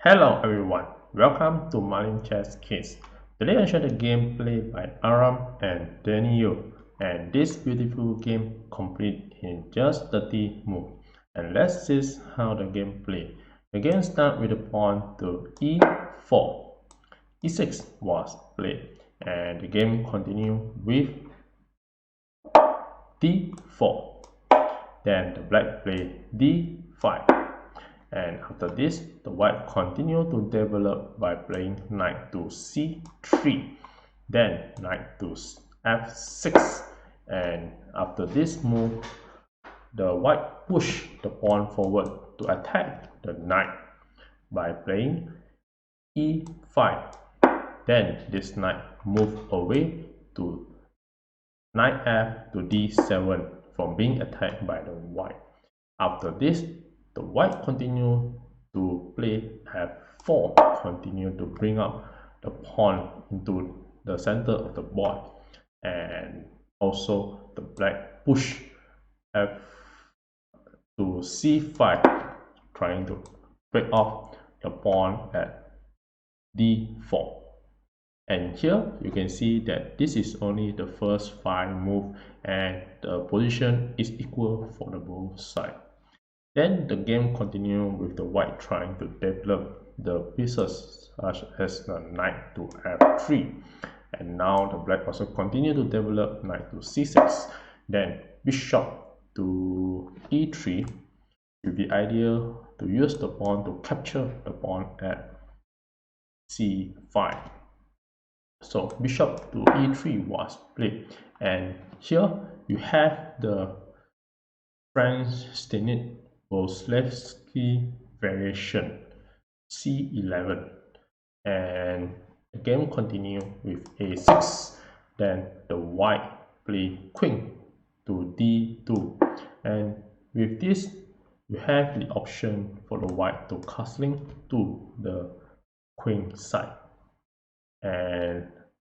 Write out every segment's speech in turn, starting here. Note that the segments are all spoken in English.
Hello everyone, welcome to Marlin Chess Kids. Today I share the game played by Aram and Danyyil, and this beautiful game complete in just 30 moves. And let's see how the game play. The game start with the pawn to e4. e6 was played, and the game continue with d4. Then the black play d5. And after this, the white continue to develop by playing knight to c3, then knight to f6. And after this move, the white push the pawn forward to attack the knight by playing e5. Then this knight move away to knight f to d7 from being attacked by the white. After this, the white continue to play f4, continue to bring up the pawn into the center of the board, and also the black push f to c5, trying to break off the pawn at d4. And here you can see that this is only the first 5 moves, and the position is equal for the both sides. Then the game continues with the white trying to develop the pieces such as the knight to f3, and now the black also continue to develop knight to c6, then bishop to e3 will be ideal to use the pawn to capture the pawn at c5. So bishop to e3 was played, and here you have the French Stanley Boleslavsky variation c11, and the game continue with a6. Then the white play queen to d2, and with this you have the option for the white to castling to the queen side. And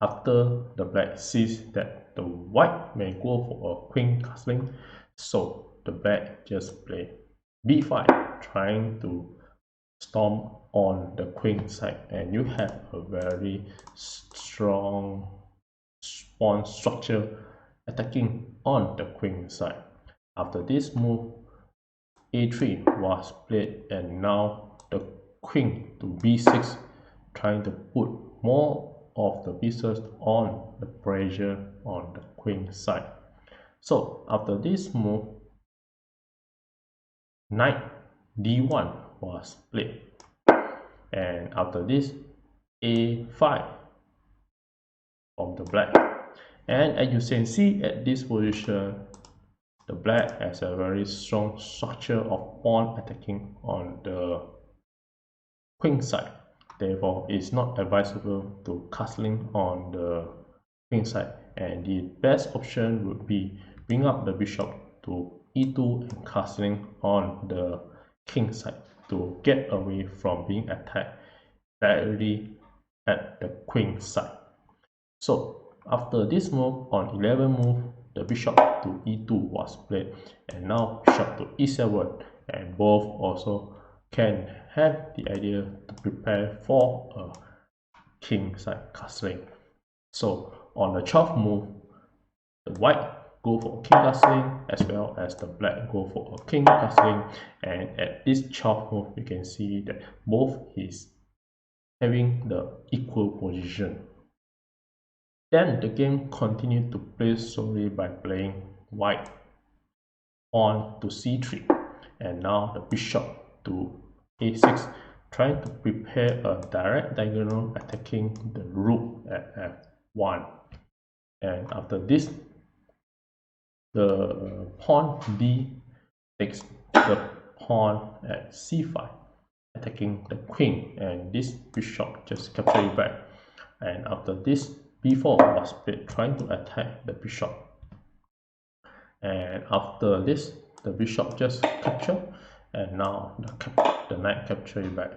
after the black sees that the white may go for a queen castling, so the black just play b5, trying to storm on the queen side, and you have a very strong pawn structure attacking on the queen side. After this move, a3 was played, and now the queen to b6, trying to put more of the pieces on the pressure on the queen side. So after this move, knight d1 was played, and after this a5 from the black. And as you can see at this position, the black has a very strong structure of pawn attacking on the queen side. Therefore, it's not advisable to castling on the queen side, and the best option would be bring up the bishop to e2 and castling on the king side to get away from being attacked directly at the queen side. So after this move, on 11 move, the bishop to e2 was played, and now bishop to e7, and both also can have the idea to prepare for a king side castling. So on the 12th move, the white go for a king castling, as well as the black go for a king castling, and at this 12th move you can see that both is having the equal position. Then the game continued to play slowly by playing white pawn to c3, and now the bishop to a6, trying to prepare a direct diagonal attacking the rook at f1. And after this, the pawn b takes the pawn at c5, attacking the queen, and this bishop just capture it back. And after this, b4 was played, trying to attack the bishop, and after this the bishop just capture, and now the knight capture it back.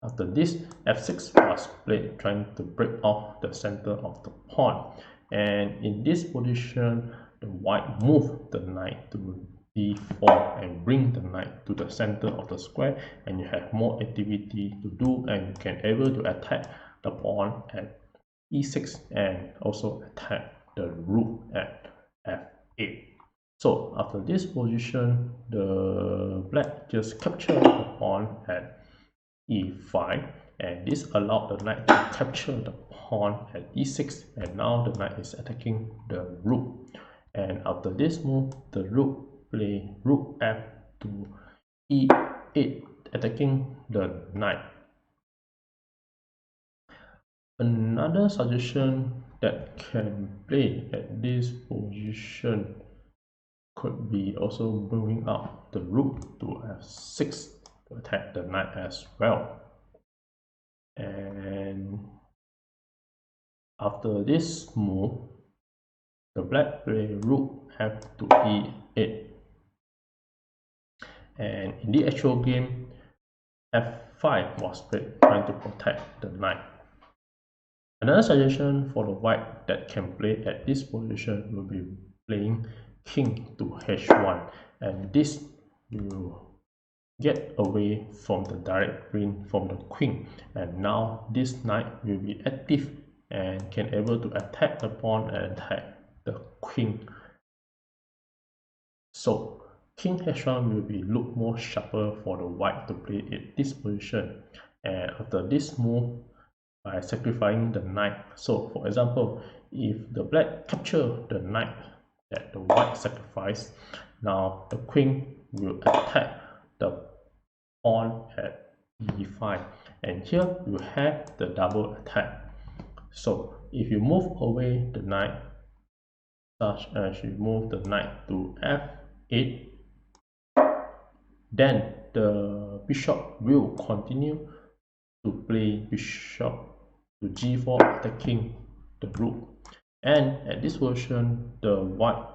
After this, f6 was played, trying to break off the center of the pawn, and in this position the white moved the knight to d4 and bring the knight to the center of the square, and you have more activity to do, and you can able to attack the pawn at e6 and also attack the rook at f8. So after this position, the black just capture the pawn at e5, and this allowed the knight to capture the pawn at e6, and now the knight is attacking the rook. And after this move, the rook play rook f to e8, attacking the knight. Another suggestion that can play at this position could be also moving up the rook to f6 to attack the knight as well. And after this move, the black play rook f to e8, and in the actual game, f5 was played trying to protect the knight. Another suggestion for the white that can play at this position will be playing king to h1, and this will get away from the direct win from the queen, and now this knight will be active and can able to attack the pawn and attack the queen. So king h1 will be look more sharper for the white to play at this position. And after this move, by sacrificing the knight, so for example, if the black capture the knight that the white sacrificed, now the queen will attack the pawn at e5, and here you have the double attack. So if you move away the knight, such as you move the knight to f8, then the bishop will continue to play bishop to g4, attacking the rook. And at this version, the white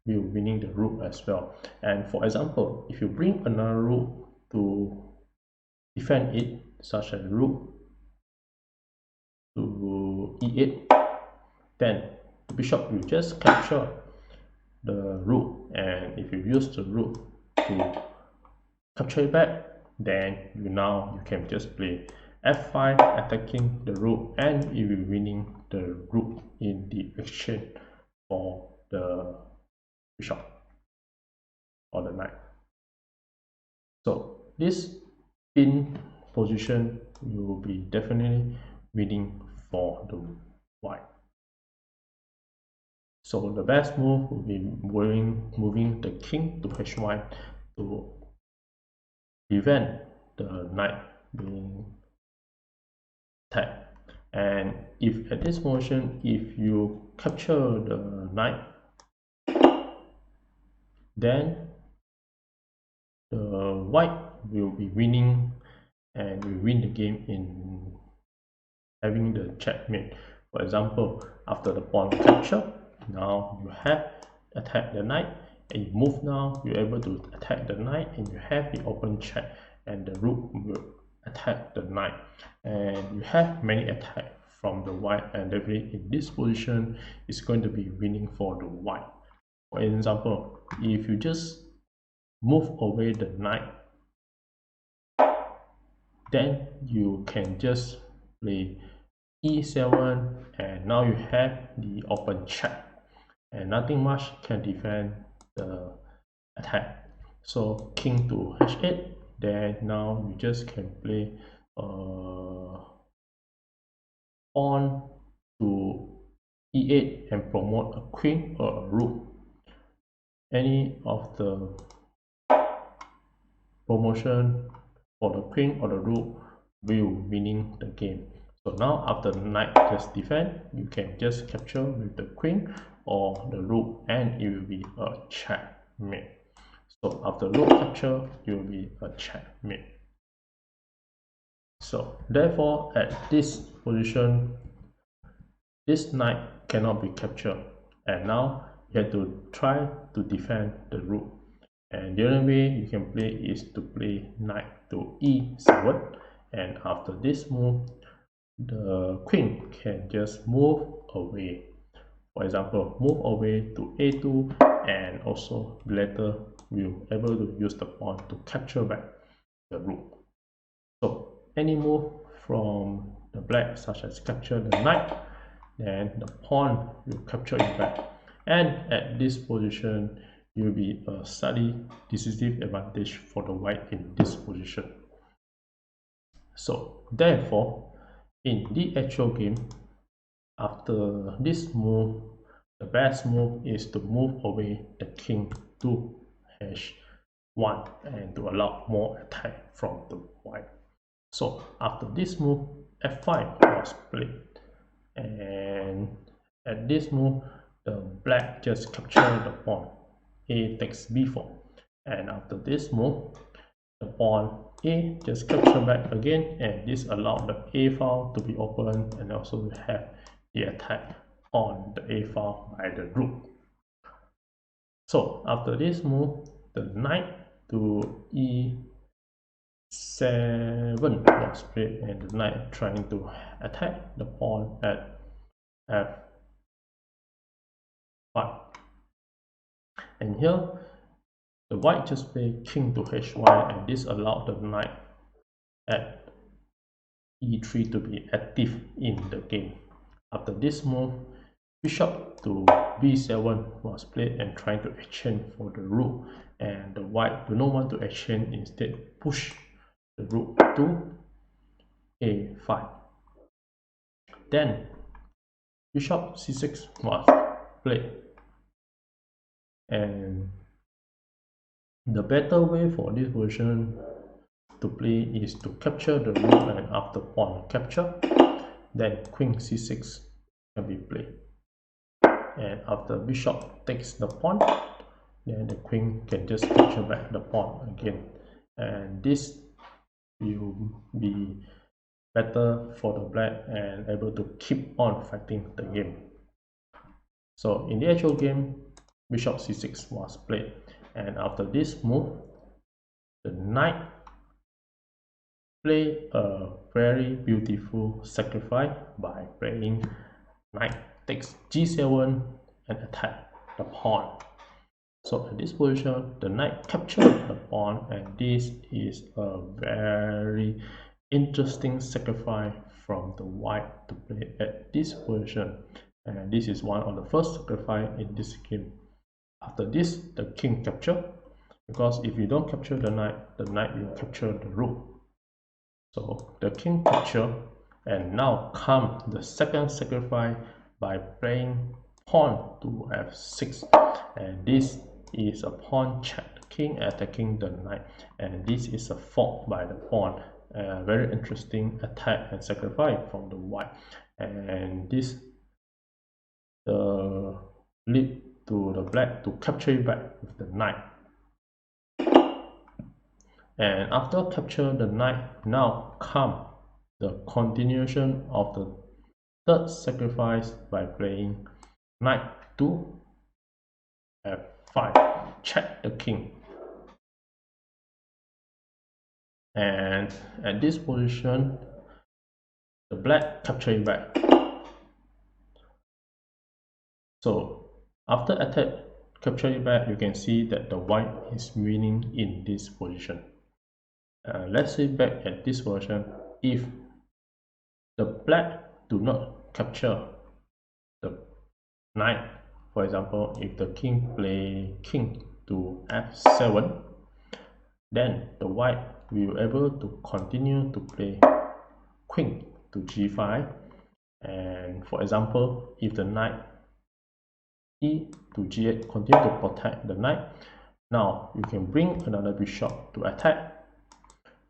will winning the rook as well. And for example, if you bring another rook to defend it, such as rook to e8, then the bishop will just capture the rook, and if you use the rook to capture it back, then you can just play f5, attacking the rook, and you will winning the rook in the exchange for the bishop or the knight. So this pin position will be definitely winning for the white. So the best move will be moving the king to h1 to prevent the knight being attacked. And if at this motion, if you capture the knight, then the white will be winning and will win the game in having the checkmate. For example, after the pawn capture, now you have attacked the knight, and you move now, you're able to attack the knight, and you have the open check, and the rook will attack the knight, and you have many attacks from the white, and definitely in this position is going to be winning for the white. For example, if you just move away the knight, then you can just play e7, and now you have the open check, and nothing much can defend the attack. So king to h8, then now you just can play pawn to e8 and promote a queen or a rook. Any of the promotion for the queen or the rook will winning the game. So now after the knight just defend, you can just capture with the queen or the rook, and it will be a checkmate. So after rook capture, it will be a checkmate. So therefore, at this position, this knight cannot be captured, and now you have to try to defend the rook. And the only way you can play is to play knight to e7, and after this move, the queen can just move away. For example, move away to a2, and also later will able to use the pawn to capture back the rook. So any move from the black, such as capture the knight, then the pawn will capture it back, and at this position it will be a slightly decisive advantage for the white in this position. So therefore, in the actual game, after this move, the best move is to move away the king to h1 and to allow more attack from the white. So after this move, f5 was played, and at this move, the black just captured the pawn. A takes b4, and after this move, the pawn A just capture back again, and this allowed the A file to be open, and also have the attack on the A file by the rook. So after this move, the knight to e7 was played, and the knight trying to attack the pawn at f5. And here the white just played king to h1, and this allowed the knight at e3 to be active in the game. After this move, bishop to b7 was played and trying to exchange for the rook, and the white do not want to exchange, instead push the rook to a5. Then bishop c6 was played, and the better way for this version to play is to capture the rook, and after pawn capture, then queen c6 can be played, and after bishop takes the pawn, then the queen can just capture back the pawn again, and this will be better for the black and able to keep on fighting the game. So in the actual game, bishop c6 was played, and after this move, the knight played a very beautiful sacrifice by playing knight takes g7 and attack the pawn. So at this position, the knight captured the pawn, and this is a very interesting sacrifice from the white to play at this position, and this is one of the first sacrifice in this game. After this, the king capture, because if you don't capture the knight will capture the rook. So the king capture, and now come the second sacrifice by playing pawn to f6, and this is a pawn check, the king attacking the knight, and this is a fork by the pawn. Very interesting attack and sacrifice from the white, and this lead to the black to capture it back with the knight. And after capture the knight, now come the continuation of the third sacrifice by playing knight to f5, check the king. And at this position, the black capture it back. So after attack capture it back, you can see that the white is winning in this position. Let's say back at this version, if the black do not capture the knight, for example, if the king play king to f7, then the white will able to continue to play queen to g5, and for example, if the knight e to g8 continue to protect the knight, now you can bring another bishop to attack,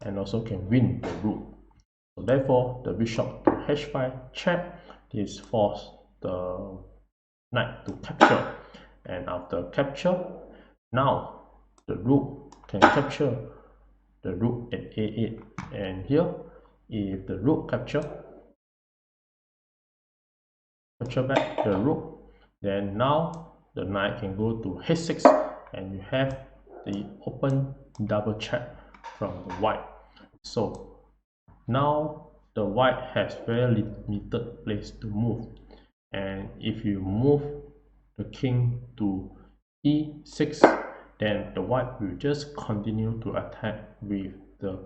and also can win the rook. So therefore, the bishop to h5 check, this force the knight to capture, and after capture, now the rook can capture the rook at a8, and here if the rook capture back the rook, then now the knight can go to h6, and you have the open double check from the white. So now the white has very limited place to move, and if you move the king to e6, then the white will just continue to attack with the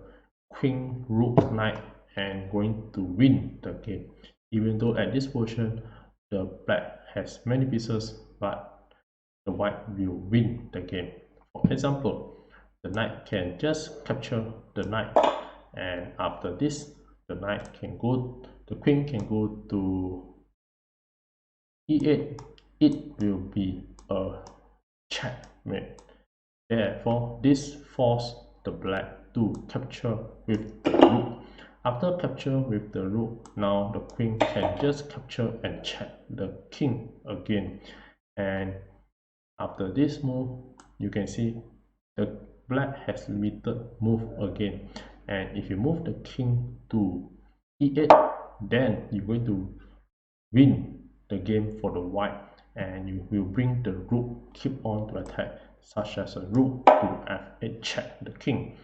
queen, rook, knight, and going to win the game. Even though at this position the black has many pieces, but the white will win the game. For example, the knight can just capture the knight, and after this the queen can go to e8. It will be a checkmate. Therefore, this forces the black to capture with the rook. After capture with the rook, now the queen can just capture and check the king again. And after this move, you can see the black has limited move again. And if you move the king to e8, then you're going to win the game for the white, and you will bring the rook keep on to attack, such as a rook to f8 check the king.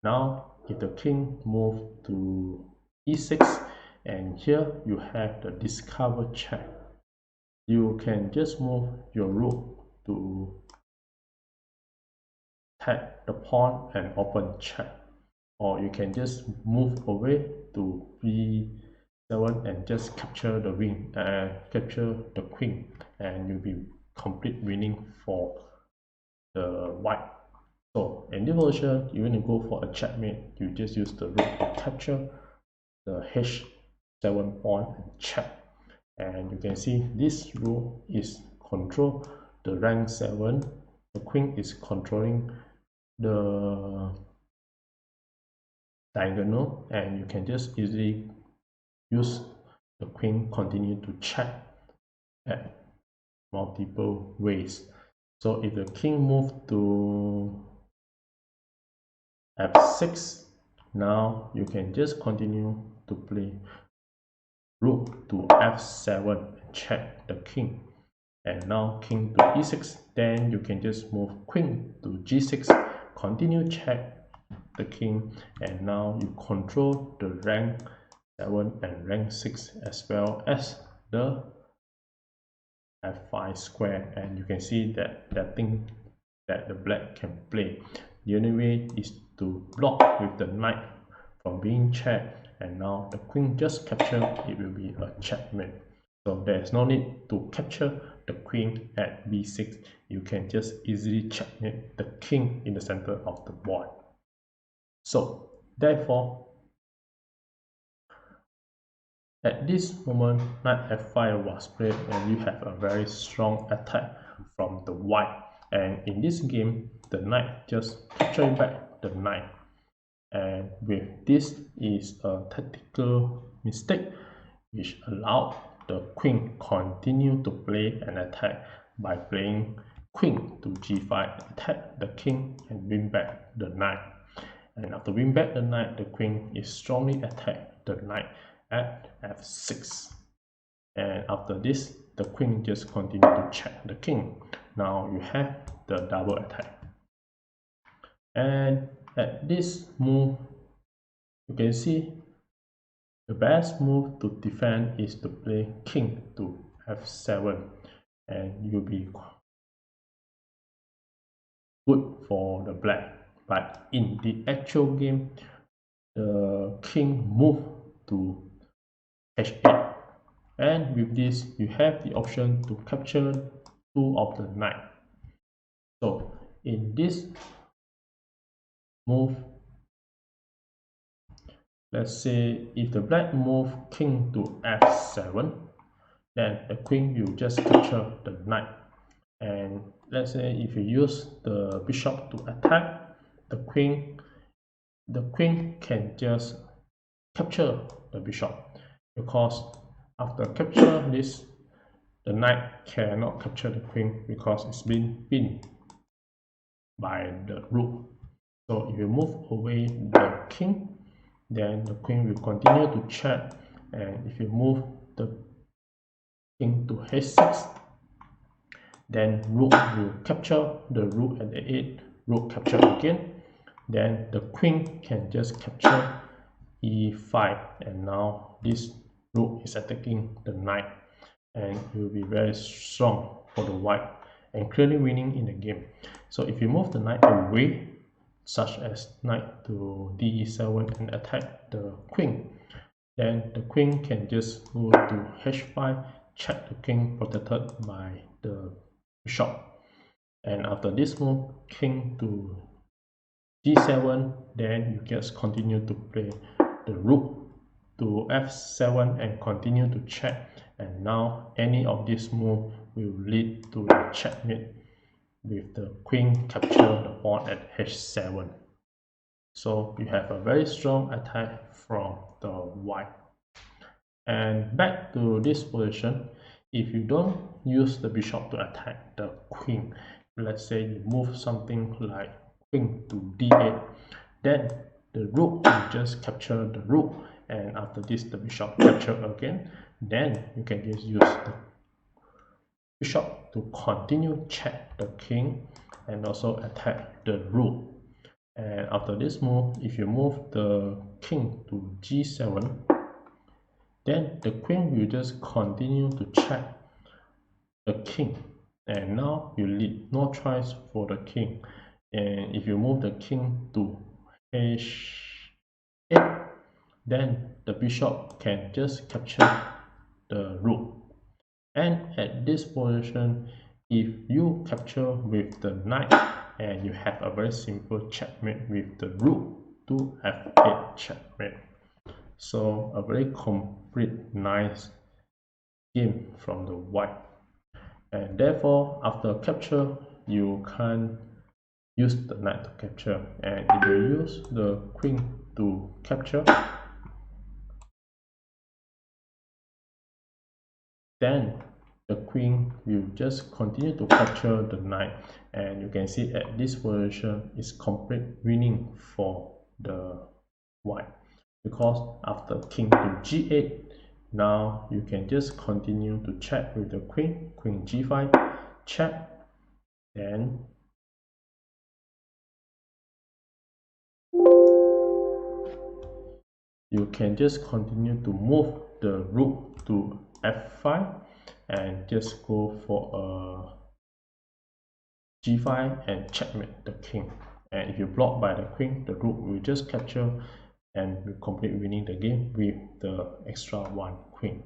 Now if the king move to e6, and here you have the discover check, you can just move your rook to attack the pawn and open check, or you can just move away to b7 and just capture the wing, capture the queen, and you'll be complete winning for the white. So in this position, you want to go for a checkmate, you just use the rook to capture the h7 pawn and check. And you can see this rook is control the rank 7, the queen is controlling the diagonal, and you can just easily use the queen continue to check at multiple ways. So if the king move to f6, now you can just continue to play rook to f7 and check the king. And now king to e6, then you can just move queen to g6, continue check the king, and now you control the rank 7 and rank 6 as well as the f5 square. And you can see that thing that the black can play. The only way is to block with the knight from being checked, and now the queen just capture, it will be a checkmate. So there's no need to capture the queen at b6. You can just easily checkmate the king in the center of the board. So therefore, at this moment, knight f5 was played, and you have a very strong attack from the white. And in this game, the knight just capturing back the knight. And with this is a tactical mistake which allowed the queen continue to play an attack by playing queen to g5, attack the king and win back the knight. And after win back the knight, the queen is strongly attack the knight at f6. And after this, the queen just continue to check the king. Now you have the double attack. And at this move, you can see the best move to defend is to play king to f7, and you'll be good for the black. But in the actual game, the king moved to h8, and with this you have the option to capture two of the knight. So in this move, let's say if the black move king to f7, then the queen will just capture the knight. And let's say if you use the bishop to attack the queen can just capture the bishop, because after capture this, the knight cannot capture the queen because it's been pinned by the rook. So if you move away the king, then the queen will continue to check. And if you move the king to h6, then rook will capture the rook at a8, rook capture again, then the queen can just capture e5, and now this rook is attacking the knight, and it will be very strong for the white and clearly winning in the game. So if you move the knight away, such as knight to d7 and attack the queen, then the queen can just go to h5, check the king protected by the bishop. And after this move, king to g7, then you just continue to play the rook to f7 and continue to check. And now any of this move will lead to a checkmate with the queen capture the pawn at h7. So you have a very strong attack from the white. And back to this position, if you don't use the bishop to attack the queen, let's say you move something like queen to d8, then the rook will just capture the rook, and after this the bishop capture again. Then you can just use the bishop to continue check the king and also attack the rook. And after this move, if you move the king to g7, then the queen will just continue to check the king, and now you leave no choice for the king. And if you move the king to h8, then the bishop can just capture the rook. And at this position, if you capture with the knight, and you have a very simple checkmate with the rook to f8 checkmate. So a very complete nice game from the white. And therefore after capture, you can't use the knight to capture, and if you use the queen to capture, then the queen will just continue to capture the knight. And you can see at this position is complete winning for the white, because after king to g8, now you can just continue to check with the queen, queen g5, check, then you can just continue to move the rook to f5 and just go for a g5 and checkmate the king. And if you block by the queen, the rook will just capture and will complete winning the game with the extra one queen.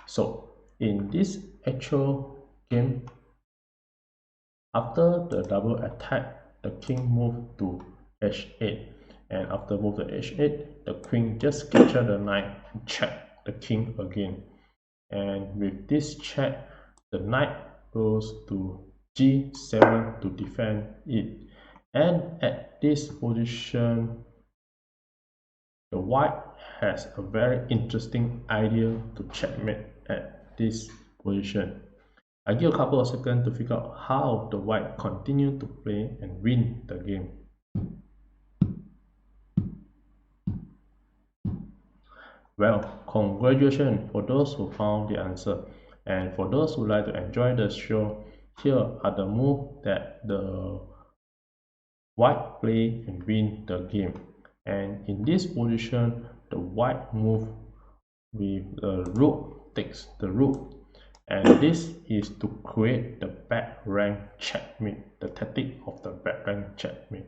So in this actual game, after the double attack, the king moved to h8, and after move to h8, the queen just capture the knight and check the king again. And with this check, the knight goes to g7 to defend it. And at this position, the white has a very interesting idea to checkmate at this position. I give a couple of seconds to figure out how the white continue to play and win the game. Well, congratulations for those who found the answer. And for those who like to enjoy the show, here are the moves that the white play and win the game. And in this position, the white move with the rook takes the rook, and this is to create the back rank checkmate, the tactic of the back rank checkmate.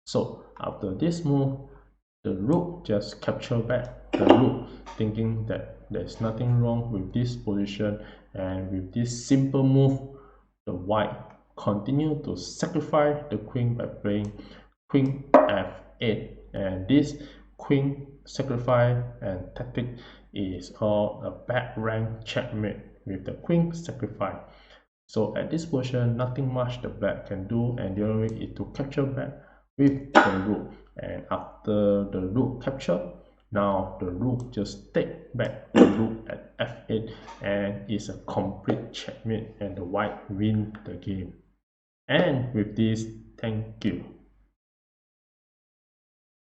So after this move, the rook just capture back the rook, thinking that there's nothing wrong with this position. And with this simple move, the white continue to sacrifice the queen by playing queen f8, and this queen sacrifice and tactic is called a back rank checkmate with the queen sacrifice. So at this position, nothing much the black can do, and the only way is to capture back with the rook. And after the rook capture, now the rook just take back the rook at f8, and it's a complete checkmate, and the white win the game. And with this, thank you.